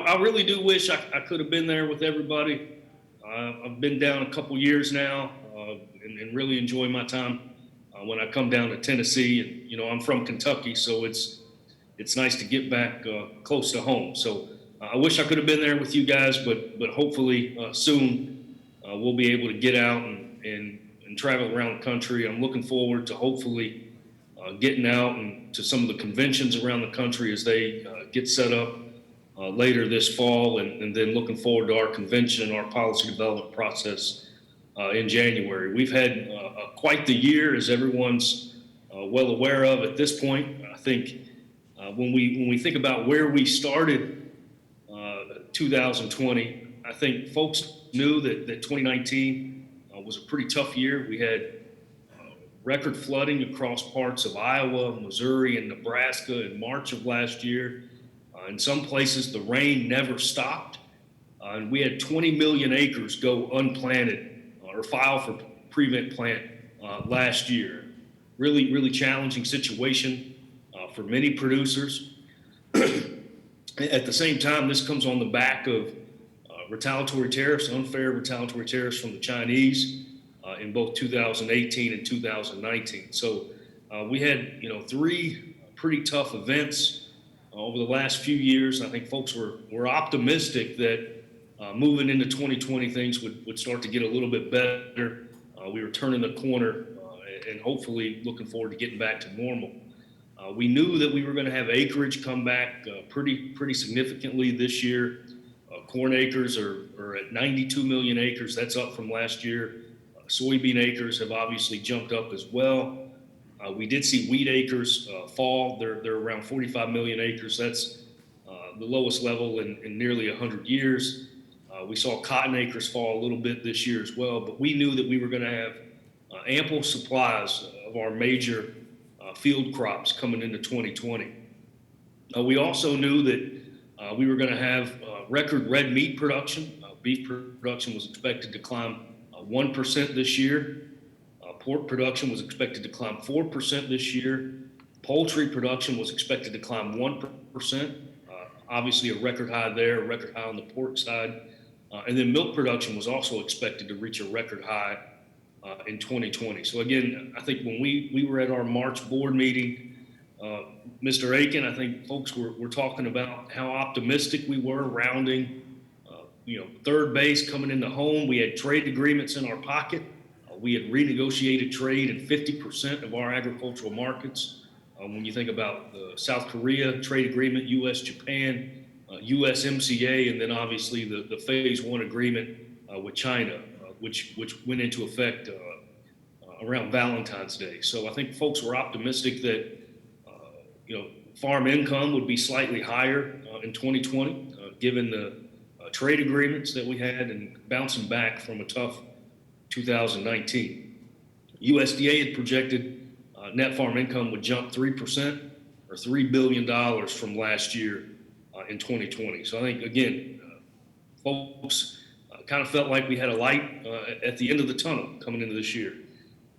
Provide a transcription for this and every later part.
I really do wish I could have been there with everybody. I've been down a couple years now and really enjoy my time when I come down to Tennessee. And, I'm from Kentucky, so it's nice to get back close to home. So I wish I could have been there with you guys, but hopefully soon we'll be able to get out and travel around the country. I'm looking forward to hopefully getting out and to some of the conventions around the country as they get set up later this fall, and then looking forward to our convention, our policy development process in January. We've had quite the year, as everyone's well aware of at this point. I think when we think about where we started 2020, I think folks knew that 2019 was a pretty tough year. We had record flooding across parts of Iowa, Missouri, and Nebraska in March of last year. In some places, the rain never stopped. And we had 20 million acres go unplanted or file for prevent plant last year. Really, really challenging situation for many producers. At the same time, this comes on the back of retaliatory tariffs, unfair retaliatory tariffs from the Chinese in both 2018 and 2019. So we had, three pretty tough events over the last few years. I think folks were optimistic that moving into 2020, things would start to get a little bit better. We were turning the corner and hopefully looking forward to getting back to normal. We knew that we were going to have acreage come back pretty significantly this year. Corn acres are at 92 million acres. That's up from last year. Soybean acres have obviously jumped up as well. We did see wheat acres fall. They're around 45 million acres. That's the lowest level in nearly 100 years. We saw cotton acres fall a little bit this year as well, but we knew that we were going to have ample supplies of our major field crops coming into 2020. We also knew that we were going to have record red meat production. Beef production was expected to climb 1% this year. Pork production was expected to climb 4% this year. Poultry production was expected to climb 1%. Obviously a record high there, a record high on the pork side. And then milk production was also expected to reach a record high in 2020. So again, I think when we were at our March board meeting, Mr. Aiken, I think folks were talking about how optimistic we were rounding, third base coming into home. We had trade agreements in our pocket. We had renegotiated trade in 50% of our agricultural markets. When you think about the South Korea trade agreement, U.S.-Japan, USMCA, and then obviously the phase one agreement with China, which went into effect around Valentine's Day. So I think folks were optimistic that farm income would be slightly higher in 2020, given the trade agreements that we had and bouncing back from a tough 2019. USDA had projected net farm income would jump 3% or $3 billion from last year in 2020. So I think, again, folks kind of felt like we had a light at the end of the tunnel coming into this year.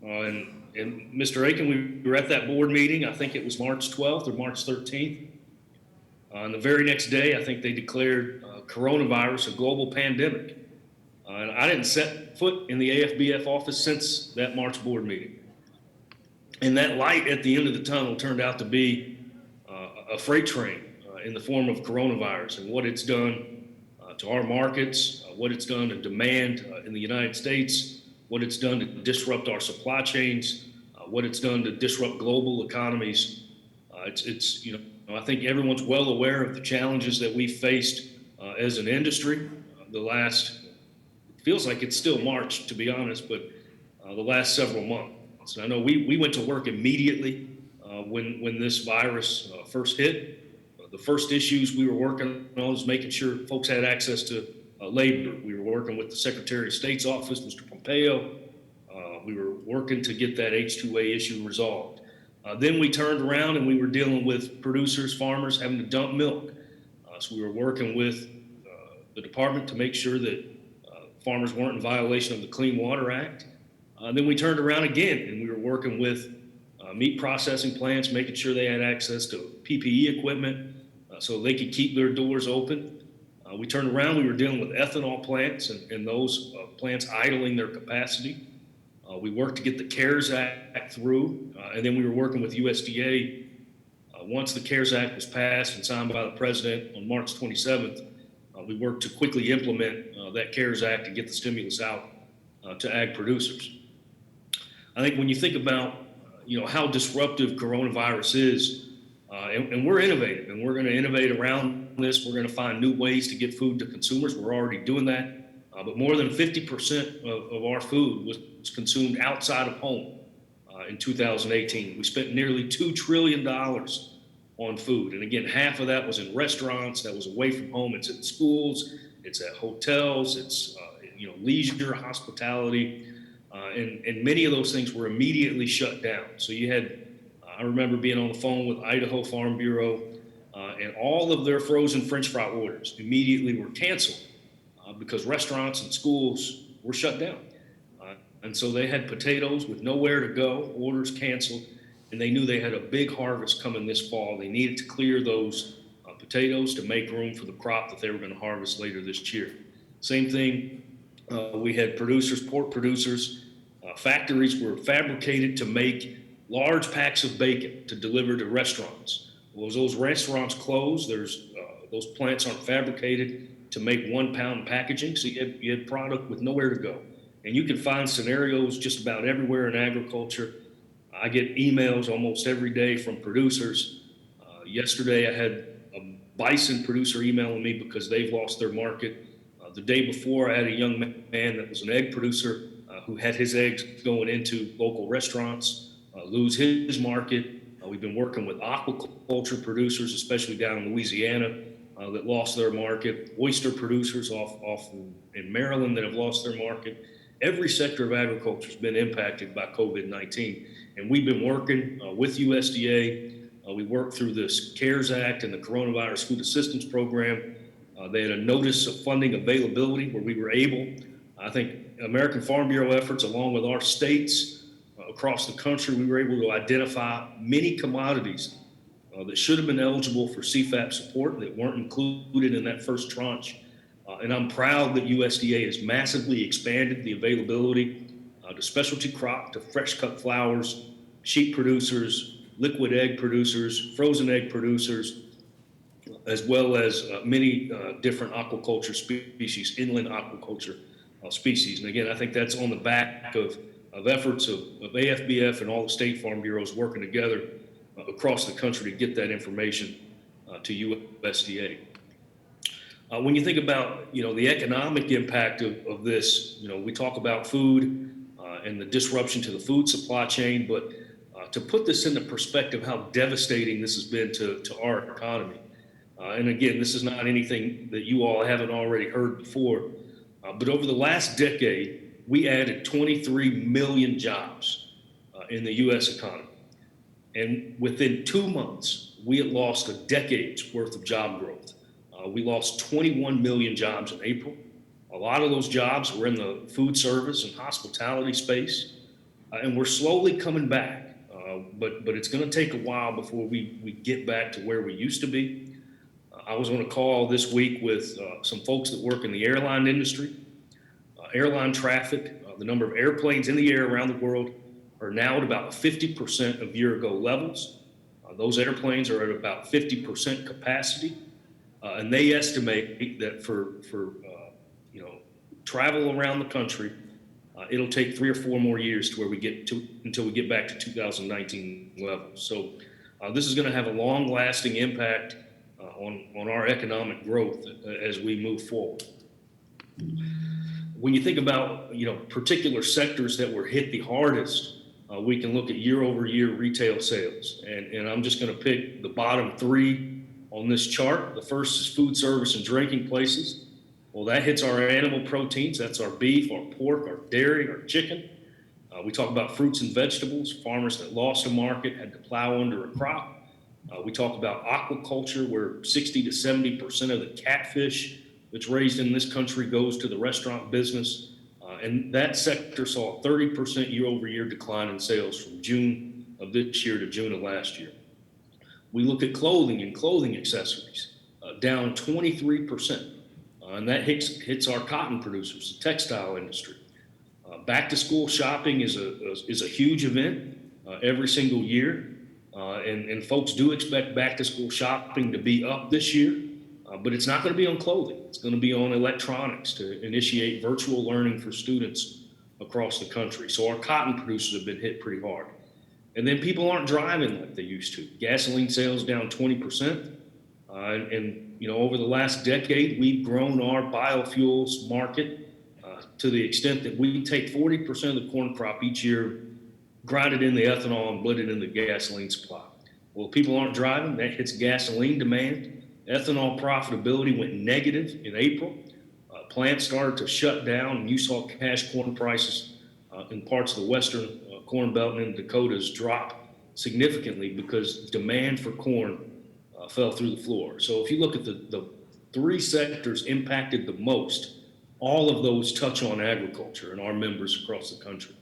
And Mr. Aiken, we were at that board meeting. I think it was March 12th or March 13th. And the very next day, I think they declared coronavirus a global pandemic. And I didn't set foot in the AFBF office since that March board meeting. And that light at the end of the tunnel turned out to be a freight train in the form of coronavirus and what it's done to our markets, what it's done to demand in the United States, what it's done to disrupt our supply chains, what it's done to disrupt global economies. I think everyone's well aware of the challenges that we've faced as an industry. Feels like it's still March, to be honest, but the last several months. And I know we went to work immediately when this virus first hit. The first issues we were working on was making sure folks had access to labor. We were working with the Secretary of State's office, Mr. Pompeo. We were working to get that H-2A issue resolved. Then we turned around and we were dealing with producers, farmers having to dump milk. So we were working with the department to make sure that farmers weren't in violation of the Clean Water Act. Then we turned around again and we were working with meat processing plants, making sure they had access to PPE equipment so they could keep their doors open. We turned around, we were dealing with ethanol plants and those plants idling their capacity. We worked to get the CARES Act through, and then we were working with USDA. Once the CARES Act was passed and signed by the president on March 27th, we worked to quickly implement that CARES Act and get the stimulus out to ag producers. I think when you think about how disruptive coronavirus is, and we're innovative, and we're going to innovate around this. We're going to find new ways to get food to consumers. We're already doing that, but more than 50% of our food was consumed outside of home in 2018. We spent nearly $2 trillion on food, and again, half of that was in restaurants. That was away from home. It's at schools. It's at hotels. It's leisure, hospitality. And many of those things were immediately shut down. So you had, I remember being on the phone with Idaho Farm Bureau, and all of their frozen French fry orders immediately were canceled because restaurants and schools were shut down. And so they had potatoes with nowhere to go, orders canceled, and they knew they had a big harvest coming this fall. They needed to clear those potatoes to make room for the crop that they were going to harvest later this year. Same thing, we had producers, pork producers. Factories were fabricated to make large packs of bacon to deliver to restaurants. Well, as those restaurants closed, those plants aren't fabricated to make 1 pound packaging, so you had product with nowhere to go. And you can find scenarios just about everywhere in agriculture. I get emails almost every day from producers. Yesterday I had a bison producer emailing me because they've lost their market. The day before I had a young man that was an egg producer who had his eggs going into local restaurants, lose his market. We've been working with aquaculture producers, especially down in Louisiana, that lost their market. Oyster producers off in Maryland that have lost their market. Every sector of agriculture has been impacted by COVID-19. And we've been working with USDA. We worked through this CARES Act and the Coronavirus Food Assistance Program. They had a notice of funding availability where we were able, I think American Farm Bureau efforts along with our states across the country, we were able to identify many commodities that should have been eligible for CFAP support that weren't included in that first tranche. And I'm proud that USDA has massively expanded the availability to specialty crop, to fresh cut flowers, sheep producers, liquid egg producers, frozen egg producers, as well as many different aquaculture species, inland aquaculture species. And again, I think that's on the back of efforts of AFBF and all the state farm bureaus working together across the country to get that information to USDA. When you think about, the economic impact of this, we talk about food and the disruption to the food supply chain, but to put this into perspective, how devastating this has been to our economy. And again, this is not anything that you all haven't already heard before, but over the last decade, we added 23 million jobs in the U.S. economy. And within 2 months, we had lost a decade's worth of job growth. We lost 21 million jobs in April. A lot of those jobs were in the food service and hospitality space, and we're slowly coming back. But it's going to take a while before we get back to where we used to be. I was on a call this week with some folks that work in the airline industry. Airline traffic, the number of airplanes in the air around the world are now at about 50% of year-ago levels. Those airplanes are at about 50% capacity, and they estimate that for travel around the country, it'll take 3 or 4 more years to where we get to until we get back to 2019 levels. So this is going to have a long-lasting impact on our economic growth as we move forward. When you think about particular sectors that were hit the hardest, we can look at year-over-year retail sales, and I'm just going to pick the bottom 3 on this chart. The first is food service and drinking places. Well, that hits our animal proteins. That's our beef, our pork, our dairy, our chicken. We talk about fruits and vegetables, farmers that lost a market, had to plow under a crop. We talk about aquaculture, where 60 to 70% of the catfish that's raised in this country goes to the restaurant business. And that sector saw a 30% year-over-year decline in sales from June of this year to June of last year. We look at clothing and clothing accessories, down 23%. and that hits our cotton producers, the textile industry. Back to school shopping is a huge event every single year, and folks do expect back to school shopping to be up this year, but it's not going to be on clothing. It's going to be on electronics to initiate virtual learning for students across the country. So our cotton producers have been hit pretty hard. And then people aren't driving like they used to. Gasoline sales down 20%. And over the last decade, we've grown our biofuels market to the extent that we take 40% of the corn crop each year, grind it in the ethanol and blend it in the gasoline supply. Well, people aren't driving. That hits gasoline demand. Ethanol profitability went negative in April. Plants started to shut down, and you saw cash corn prices in parts of the western corn belt and in the Dakotas drop significantly because demand for corn fell through the floor. So if you look at the three sectors impacted the most, all of those touch on agriculture and our members across the country.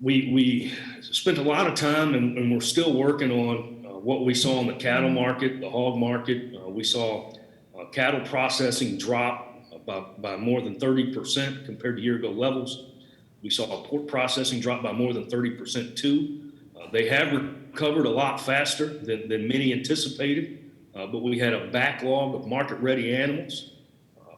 We spent a lot of time, and we're still working on what we saw in the cattle market, the hog market. We saw cattle processing drop by more than 30% compared to year-ago levels. We saw pork processing drop by more than 30% too. They have recovered a lot faster than many anticipated, but we had a backlog of market-ready animals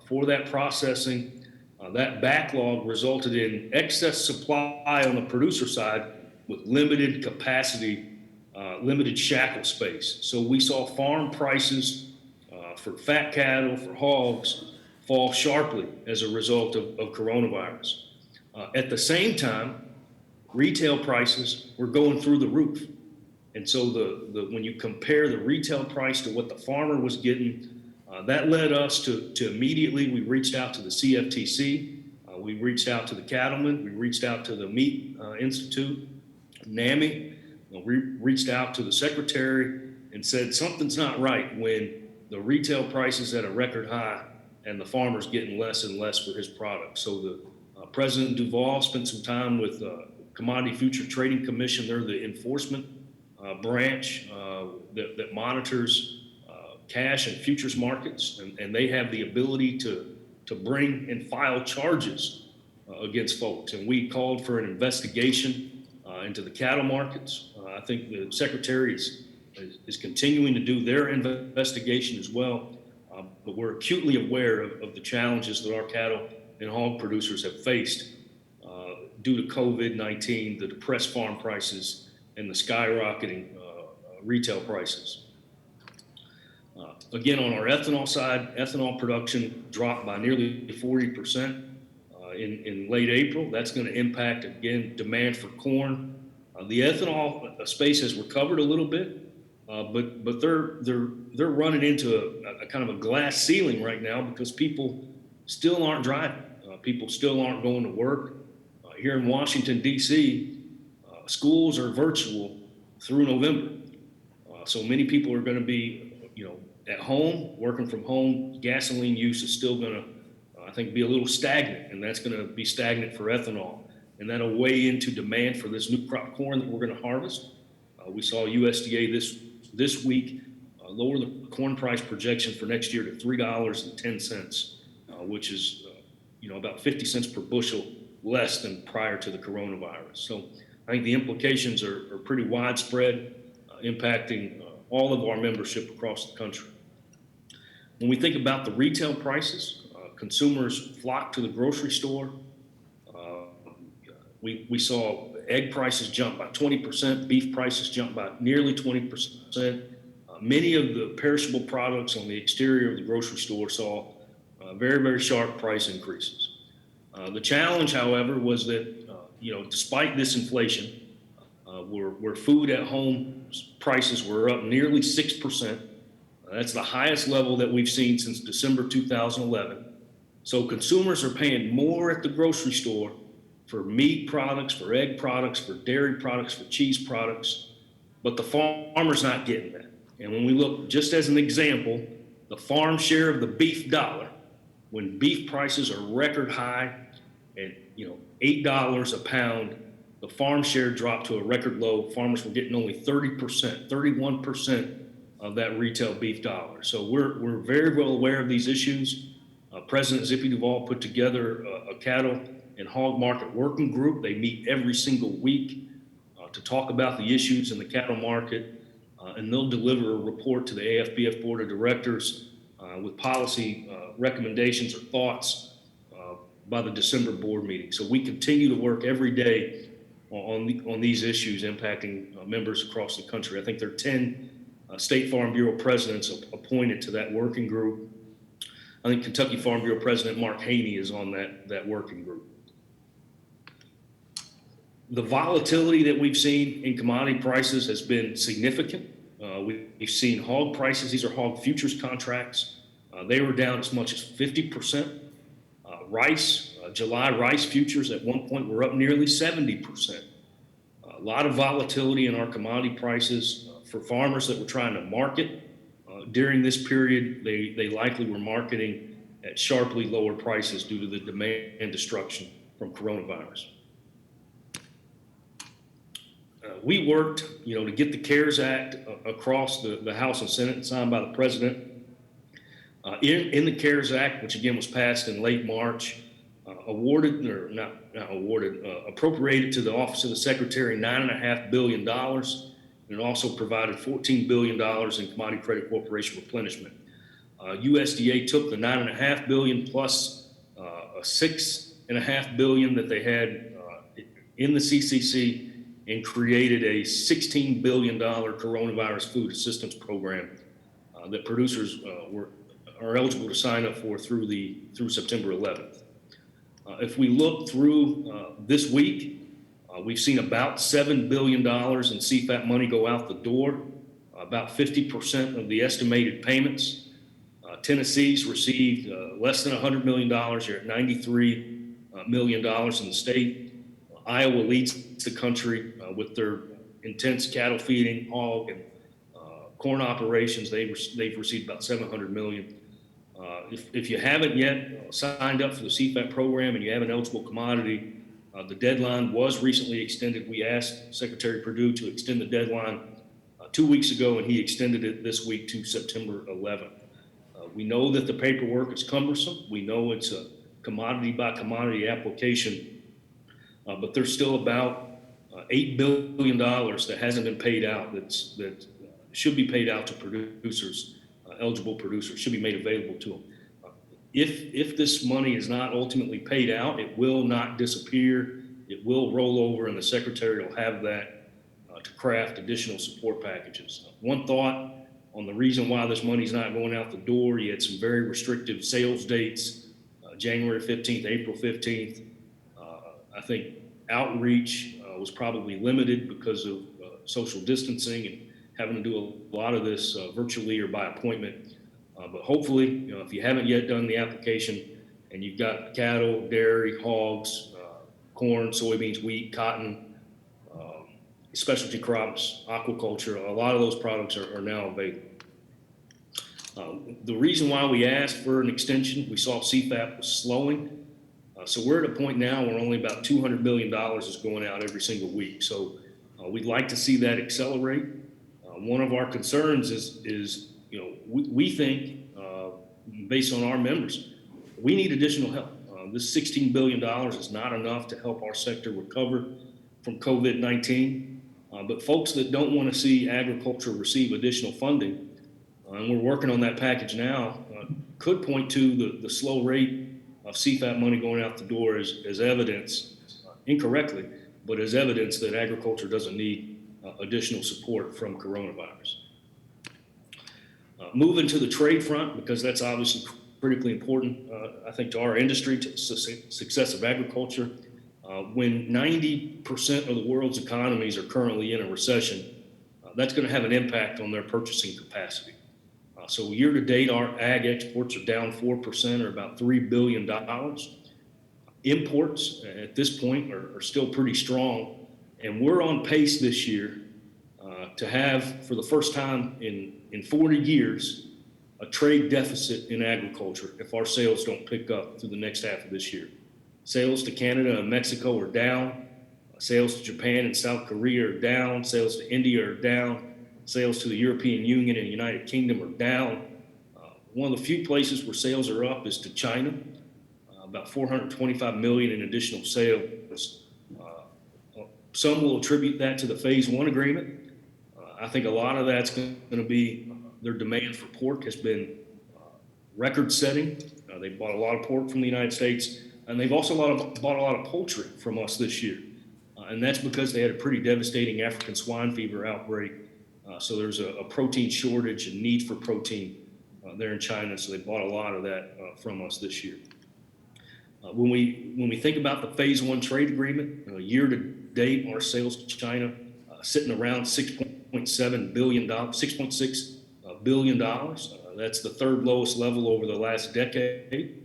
for that processing. That backlog resulted in excess supply on the producer side with limited capacity, limited shackle space. So we saw farm prices for fat cattle, for hogs, fall sharply as a result of coronavirus. At the same time, retail prices were going through the roof. And so when you compare the retail price to what the farmer was getting, that led us to immediately, we reached out to the CFTC, we reached out to the cattlemen, we reached out to the Meat Institute, NAMI, we reached out to the secretary and said something's not right when the retail price is at a record high and the farmer's getting less and less for his product. So the President Duval spent some time with Commodity Future Trading Commission. They're the enforcement branch that monitors cash and futures markets, and they have the ability to bring and file charges against folks. And we called for an investigation into the cattle markets. I think the Secretary is continuing to do their investigation as well, but we're acutely aware of the challenges that our cattle and hog producers have faced due to COVID-19, the depressed farm prices, and the skyrocketing retail prices. Again, on our ethanol side, ethanol production dropped by nearly 40% in late April. That's going to impact, again, demand for corn. The ethanol space has recovered a little bit, but they're running into a kind of a glass ceiling right now because people still aren't driving. People still aren't going to work. Here in Washington, D.C., schools are virtual through November. So many people are going to be, at home, working from home. Gasoline use is still going to, I think, be a little stagnant, and that's going to be stagnant for ethanol. And that'll weigh into demand for this new crop corn that we're going to harvest. We saw USDA this week lower the corn price projection for next year to $3.10, which is about 50 cents per bushel less than prior to the coronavirus. So I think the implications are pretty widespread, impacting all of our membership across the country. When we think about the retail prices, consumers flock to the grocery store. We saw egg prices jump by 20%, beef prices jump by nearly 20%. Many of the perishable products on the exterior of the grocery store saw very, very sharp price increases. The challenge, however, was that, despite this inflation, where food at home prices were up nearly 6%. That's the highest level that we've seen since December 2011. So consumers are paying more at the grocery store for meat products, for egg products, for dairy products, for cheese products, but the farmer's not getting that. And when we look, just as an example, the farm share of the beef dollar, when beef prices are record high at $8 a pound, the farm share dropped to a record low. Farmers were getting only 30%, 31% of that retail beef dollar. So we're very well aware of these issues. President Zippy Duvall put together a cattle and hog market working group. They meet every single week to talk about the issues in the cattle market, and they'll deliver a report to the AFBF Board of Directors with policy recommendations or thoughts by the December board meeting. So we continue to work every day on these issues impacting members across the country. I think there are 10 State Farm Bureau presidents appointed to that working group. I think Kentucky Farm Bureau President Mark Haney is on that working group. The volatility that we've seen in commodity prices has been significant. We've seen hog prices, these are hog futures contracts. They were down as much as 50%. July rice futures at one point were up nearly 70%. A lot of volatility in our commodity prices for farmers that were trying to market. During this period, they likely were marketing at sharply lower prices due to the demand destruction from coronavirus. We worked, to get the CARES Act across the House and Senate and signed by the president. In the CARES Act, which again was passed in late March, appropriated to the Office of the Secretary $9.5 billion, and it also provided $14 billion in Commodity Credit Corporation replenishment. USDA took the $9.5 billion plus a $6.5 billion that they had in the CCC and created a $16 billion coronavirus food assistance program that producers are eligible to sign up for through September 11th. If we look through this week, we've seen about $7 billion in CFAP money go out the door, about 50% of the estimated payments. Tennessee's received less than $100 million. You're at $93 million in the state. Iowa leads the country with their intense cattle feeding, hog, and corn operations. They've received about $700 million. If you haven't yet signed up for the CFAP program and you have an eligible commodity, the deadline was recently extended. We asked Secretary Perdue to extend the deadline 2 weeks ago, and he extended it this week to September 11th. We know that the paperwork is cumbersome. We know it's a commodity by commodity application, but there's still about $8 billion that hasn't been paid out that should be paid out to producers, eligible producers, should be made available to them. If this money is not ultimately paid out, it will not disappear. It will roll over, and the Secretary will have that to craft additional support packages. One thought on the reason why this money is not going out the door: you had some very restrictive sales dates, January 15th, April 15th. I think outreach was probably limited because of social distancing and having to do a lot of this virtually or by appointment. But hopefully, if you haven't yet done the application and you've got cattle, dairy, hogs, corn, soybeans, wheat, cotton, specialty crops, aquaculture, a lot of those products are now available. The reason why we asked for an extension, we saw CFAP was slowing. So we're at a point now where only about $200 million is going out every single week. So we'd like to see that accelerate. One of our concerns is we think, based on our members, we need additional help. This $16 billion is not enough to help our sector recover from COVID-19. But folks that don't want to see agriculture receive additional funding, and we're working on that package now, could point to the slow rate of CFAP money going out the door as evidence, incorrectly, but as evidence that agriculture doesn't need additional support from coronavirus. Moving to the trade front, because that's obviously critically important, I think, to our industry, to the success of agriculture. When 90% of the world's economies are currently in a recession, that's going to have an impact on their purchasing capacity. So year to date, our ag exports are down 4%, or about $3 billion. Imports at this point are still pretty strong, and we're on pace this year to have, for the first time in 40 years, a trade deficit in agriculture if our sales don't pick up through the next half of this year. Sales to Canada and Mexico are down. Sales to Japan and South Korea are down. Sales to India are down. Sales to the European Union and United Kingdom are down. One of the few places where sales are up is to China, about 425 million in additional sales. Some will attribute that to the phase one agreement. I think a lot of that's going to be their demand for pork has been record setting. They bought a lot of pork from the United States, and they've also bought a lot of poultry from us this year. And that's because they had a pretty devastating African swine fever outbreak. So there's a protein shortage and need for protein there in China. So they bought a lot of that from us this year. When we think about the phase one trade agreement, year to date, our sales to China sitting around $6.7 billion, $6.6 billion. That's the third lowest level over the last decade.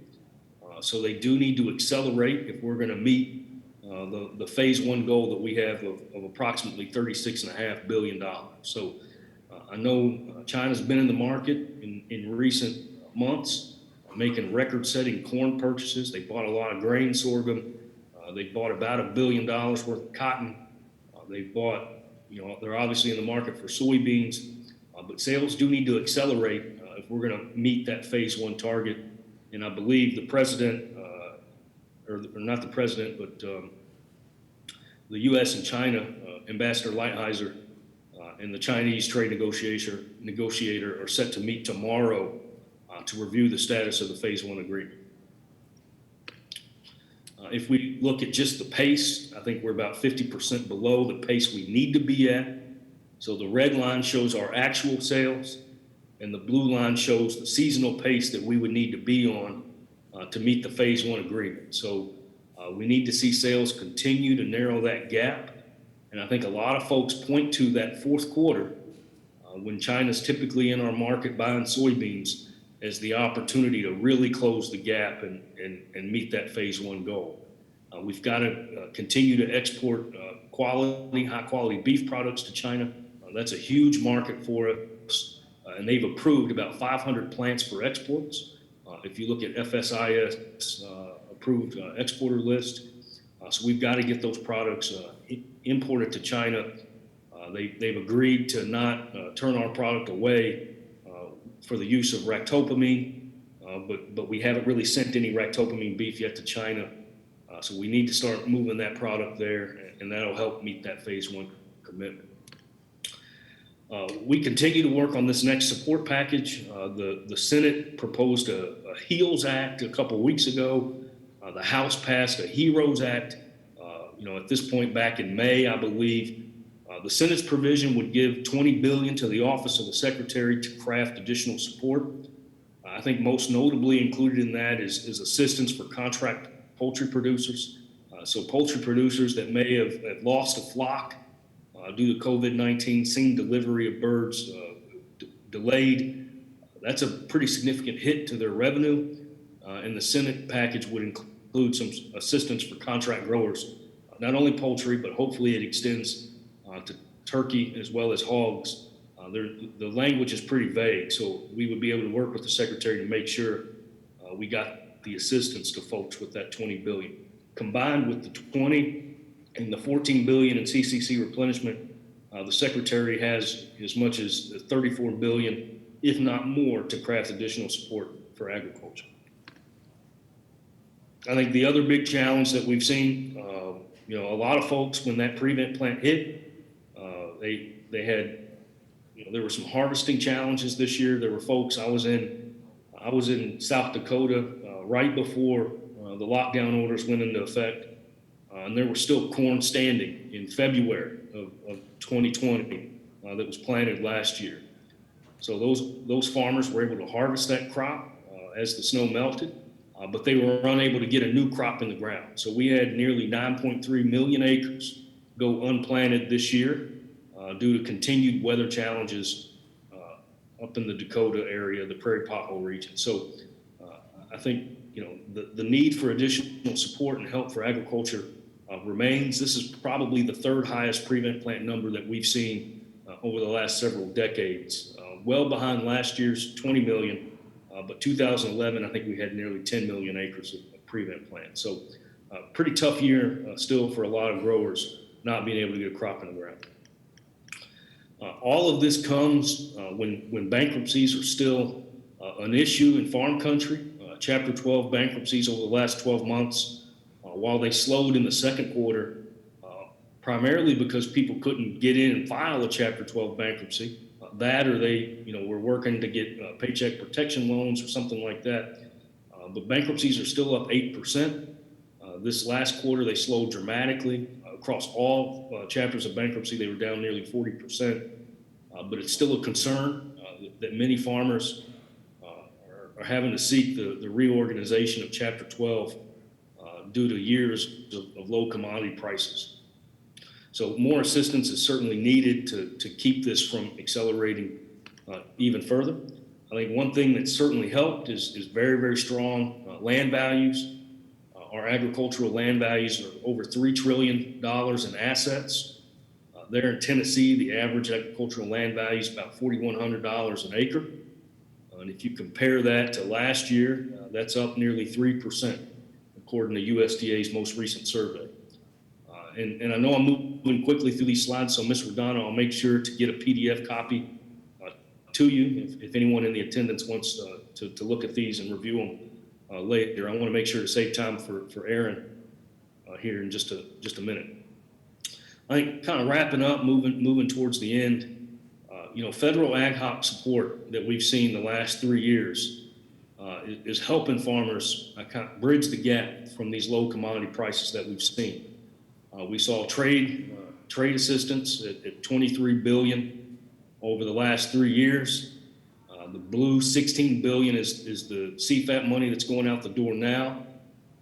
So they do need to accelerate if we're going to meet the phase one goal that we have of approximately $36.5 billion. So I know China's been in the market in recent months, making record-setting corn purchases. They bought a lot of grain, sorghum. They bought about $1 billion worth of cotton. They bought, they're obviously in the market for soybeans, but sales do need to accelerate if we're going to meet that phase one target. And I believe the president, or not the president, but the U.S. and China, Ambassador Lighthizer, and the Chinese trade negotiator are set to meet tomorrow to review the status of the phase one agreement. If we look at just the pace, I think we're about 50% below the pace we need to be at. So the red line shows our actual sales, and the blue line shows the seasonal pace that we would need to be on to meet the phase one agreement. So we need to see sales continue to narrow that gap. And I think a lot of folks point to that fourth quarter when China's typically in our market buying soybeans as the opportunity to really close the gap and meet that phase one goal. We've got to continue to export high quality beef products to China. That's a huge market for us. And they've approved about 500 plants for exports. If you look at FSIS approved exporter list, so we've got to get those products imported to China. They've agreed to not turn our product away for the use of ractopamine, but we haven't really sent any ractopamine beef yet to China. So we need to start moving that product there, and that'll help meet that phase one commitment. We continue to work on this next support package. The Senate proposed a HEALS Act a couple of weeks ago. The House passed a HEROES Act. At this point back in May, I believe, the Senate's provision would give $20 billion to the Office of the Secretary to craft additional support. I think most notably included in that is assistance for contract poultry producers. So poultry producers that may have lost a flock due to COVID-19, seen delivery of birds delayed. That's a pretty significant hit to their revenue. And the Senate package would include some assistance for contract growers, not only poultry, but hopefully it extends to turkey as well as hogs. The language is pretty vague, so we would be able to work with the Secretary to make sure we got the assistance to folks with that $20 billion. Combined with the 20 and the $14 billion in CCC replenishment, the Secretary has as much as $34 billion, if not more, to craft additional support for agriculture. I think the other big challenge that we've seen, a lot of folks, when that prevent plant hit, they had, there were some harvesting challenges this year. There were folks, I was in South Dakota right before the lockdown orders went into effect, and there was still corn standing in February of 2020 that was planted last year. So those farmers were able to harvest that crop as the snow melted, but they were unable to get a new crop in the ground. So we had nearly 9.3 million acres go unplanted this year due to continued weather challenges up in the Dakota area, the Prairie Pothole region. So I think the need for additional support and help for agriculture remains. This is probably the third highest prevent plant number that we've seen over the last several decades, well behind last year's 20 million, but 2011, I think we had nearly 10 million acres of prevent plant. So pretty tough year still for a lot of growers not being able to get a crop in the ground. All of this comes when bankruptcies are still an issue in farm country. Chapter 12 bankruptcies over the last 12 months, while they slowed in the second quarter, primarily because people couldn't get in and file a Chapter 12 bankruptcy. That or they, were working to get paycheck protection loans or something like that. But bankruptcies are still up 8%. This last quarter, they slowed dramatically. Across all chapters of bankruptcy, they were down nearly 40%. But it's still a concern that many farmers are having to seek the reorganization of Chapter 12 due to years of low commodity prices. So more assistance is certainly needed to keep this from accelerating even further. I think one thing that certainly helped is very, very strong land values. Our agricultural land values are over $3 trillion in assets. There in Tennessee, the average agricultural land value is about $4,100 an acre. And if you compare that to last year, that's up nearly 3%, according to USDA's most recent survey. And I know I'm moving quickly through these slides, so Ms. Rodano, I'll make sure to get a PDF copy to you if anyone in the attendance wants to look at these and review them later. I want to make sure to save time for Aaron here in just a minute. I think kind of wrapping up, moving towards the end, federal ag hop support that we've seen the last 3 years is helping farmers kind of bridge the gap from these low commodity prices that we've seen. We saw trade assistance at $23 billion over the last 3 years. The blue $16 billion is the CFAP money that's going out the door now.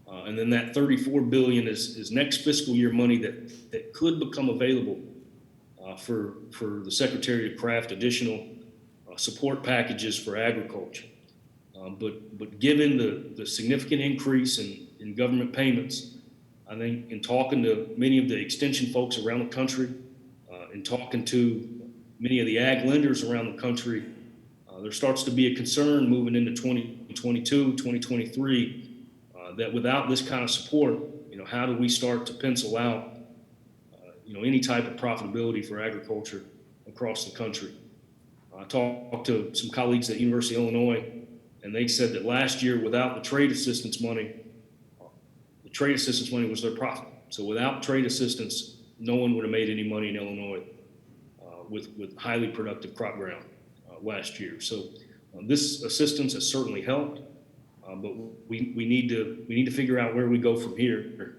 And then that $34 billion is next fiscal year money that could become available for the Secretary to craft additional support packages for agriculture. But given the significant increase in government payments, I think in talking to many of the extension folks around the country, in talking to many of the ag lenders around the country, there starts to be a concern moving into 2022, 2023, that without this kind of support, how do we start to pencil out, any type of profitability for agriculture across the country? I talked to some colleagues at University of Illinois, and they said that last year, without the trade assistance money was their profit. So without trade assistance, no one would have made any money in Illinois with highly productive crop ground last year. So this assistance has certainly helped, but we need to figure out where we go from here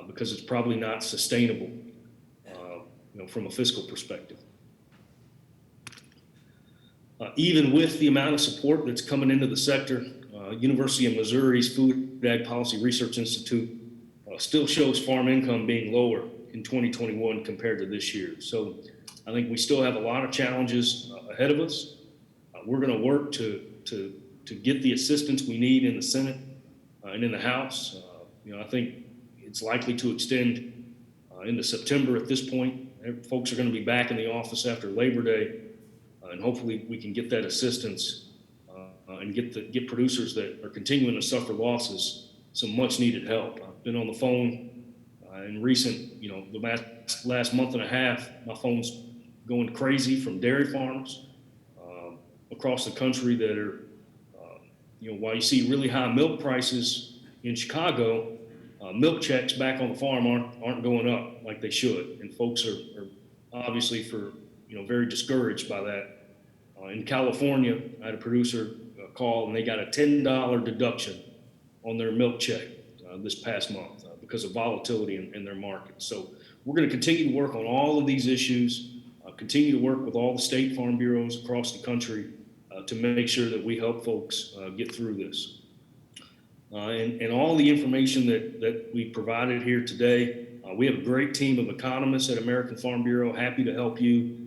because it's probably not sustainable, from a fiscal perspective. Even with the amount of support that's coming into the sector, University of Missouri's Food Ag Policy Research Institute still shows farm income being lower in 2021 compared to this year. So I think we still have a lot of challenges ahead of us. We're going to work to get the assistance we need in the Senate and in the House. I think it's likely to extend into September at this point. Folks are going to be back in the office after Labor Day, and hopefully we can get that assistance and get producers that are continuing to suffer losses some much needed help. I've been on the phone in recent, the last month and a half. My phone's going crazy from dairy farms across the country that are, while you see really high milk prices in Chicago, milk checks back on the farm aren't going up like they should, and folks are obviously very discouraged by that. In California, I had a producer call and they got a $10 deduction on their milk check this past month because of volatility in their market. So we're going to continue to work on all of these issues, continue to work with all the state farm bureaus across the country to make sure that we help folks get through this. And all the information that we provided here today, we have a great team of economists at American Farm Bureau, happy to help you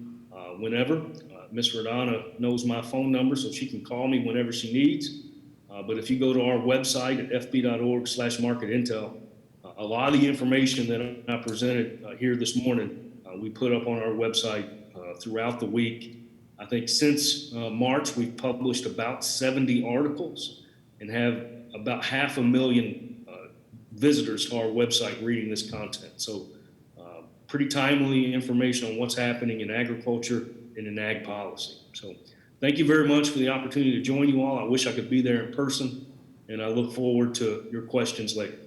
whenever. Ms. Rodana knows my phone number, so she can call me whenever she needs. But if you go to our website at fb.org/marketintel, a lot of the information that I presented here this morning, we put up on our website throughout the week. I think since March, we've published about 70 articles and have about 500,000 visitors to our website reading this content. So pretty timely information on what's happening in agriculture in an ag policy. So thank you very much for the opportunity to join you all. I wish I could be there in person, and I look forward to your questions later.